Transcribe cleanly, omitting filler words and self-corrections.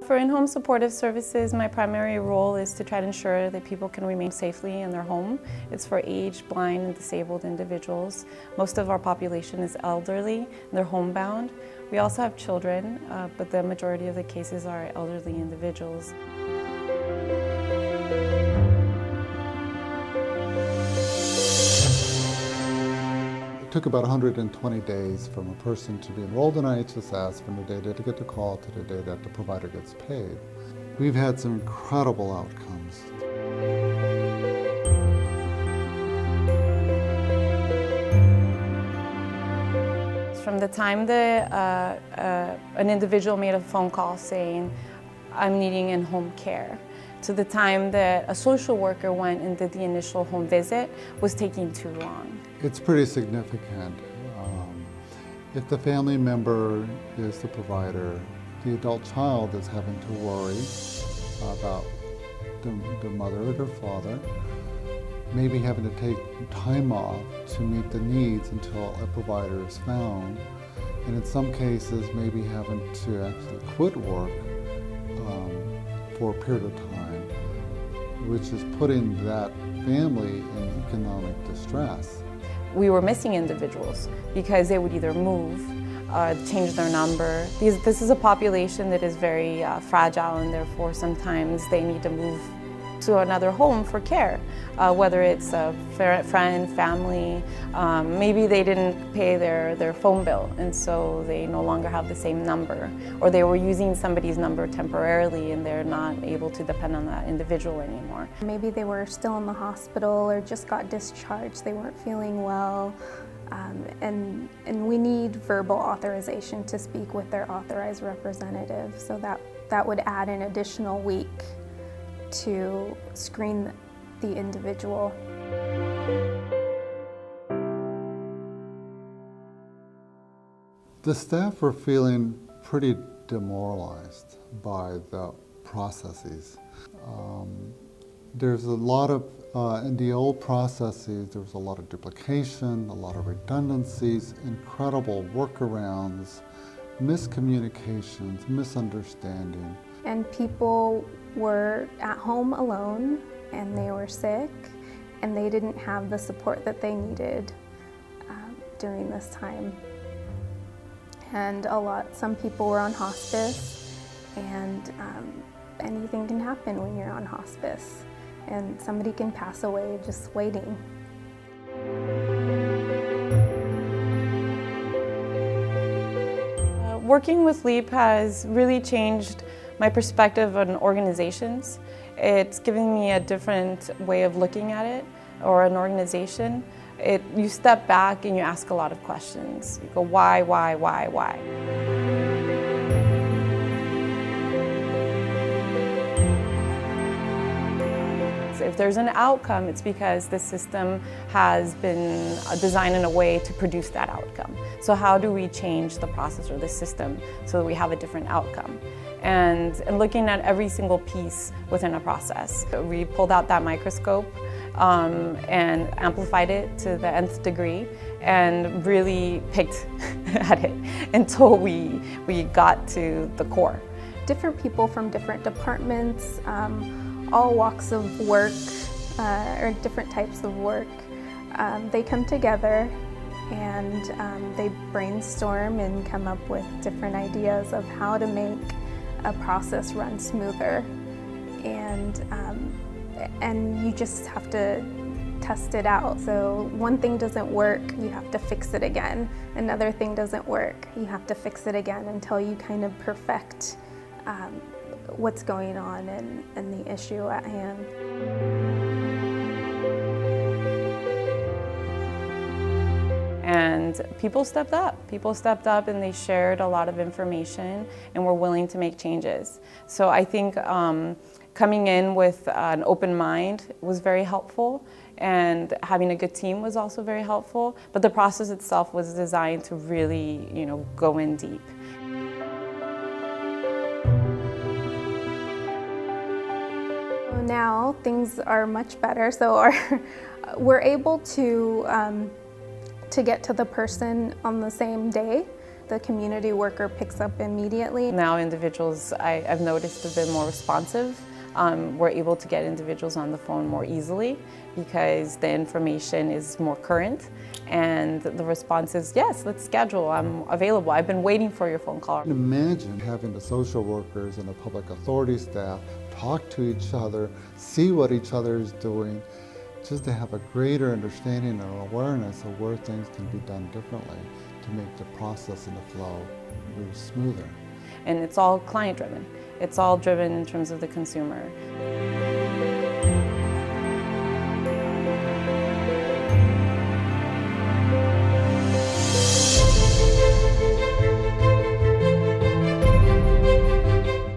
For in-home supportive services, my primary role is to try to ensure that people can remain safely in their home. It's for aged, blind, and disabled individuals. Most of our population is elderly, and they're homebound. We also have children, but the majority of the cases are elderly individuals. It took about 120 days from a person to be enrolled in IHSS from the day that they get the call to the day that the provider gets paid. We've had some incredible outcomes. From the time that an individual made a phone call saying, "I'm needing in-home care," to the time that a social worker went and did the initial home visit was taking too long. It's pretty significant. If the family member is the provider, the adult child is having to worry about their mother or their father, maybe having to take time off to meet the needs until a provider is found, and in some cases maybe having to actually quit work for a period of time, which is putting that family in economic distress. We were missing individuals because they would either move, change their number. This is a population that is very fragile, and therefore sometimes they need to move to another home for care, whether it's a friend, family. Maybe they didn't pay their phone bill, and so they no longer have the same number, or they were using somebody's number temporarily and they're not able to depend on that individual anymore. Maybe they were still in the hospital or just got discharged, they weren't feeling well, and we need verbal authorization to speak with their authorized representative, so that would add an additional week to screen the individual. The staff were feeling pretty demoralized by the processes. There's a lot of, in the old processes, there was a lot of duplication, a lot of redundancies, incredible workarounds, miscommunications, misunderstanding. And people were at home alone, and they were sick, and they didn't have the support that they needed during this time. And some people were on hospice, and anything can happen when you're on hospice, and somebody can pass away just waiting. Working with LEAP has really changed my perspective on organizations. It's giving me a different way of looking at it, or an organization. You step back and you ask a lot of questions. You go, why? So if there's an outcome, it's because the system has been designed in a way to produce that outcome. So how do we change the process or the system so that we have a different outcome? And looking at every single piece within a process. We pulled out that microscope and amplified it to the nth degree and really picked at it until we got to the core. Different people from different departments, all walks of work, or different types of work, they come together and they brainstorm and come up with different ideas of how to make a process run smoother, and you just have to test it out. So one thing doesn't work, you have to fix it again. Another thing doesn't work, you have to fix it again until you kind of perfect what's going on and the issue at hand. And people stepped up. People stepped up and they shared a lot of information and were willing to make changes. So I think coming in with an open mind was very helpful, and having a good team was also very helpful. But the process itself was designed to really, go in deep. Now things are much better, so we're able to get to the person on the same day, the community worker picks up immediately. Now individuals, I've noticed, have been more responsive. We're able to get individuals on the phone more easily because the information is more current, and the response is, yes, let's schedule, I'm available, I've been waiting for your phone call. Imagine having the social workers and the public authority staff talk to each other, see what each other is doing, just to have a greater understanding and awareness of where things can be done differently to make the process and the flow move smoother. And it's all client driven. It's all driven in terms of the consumer.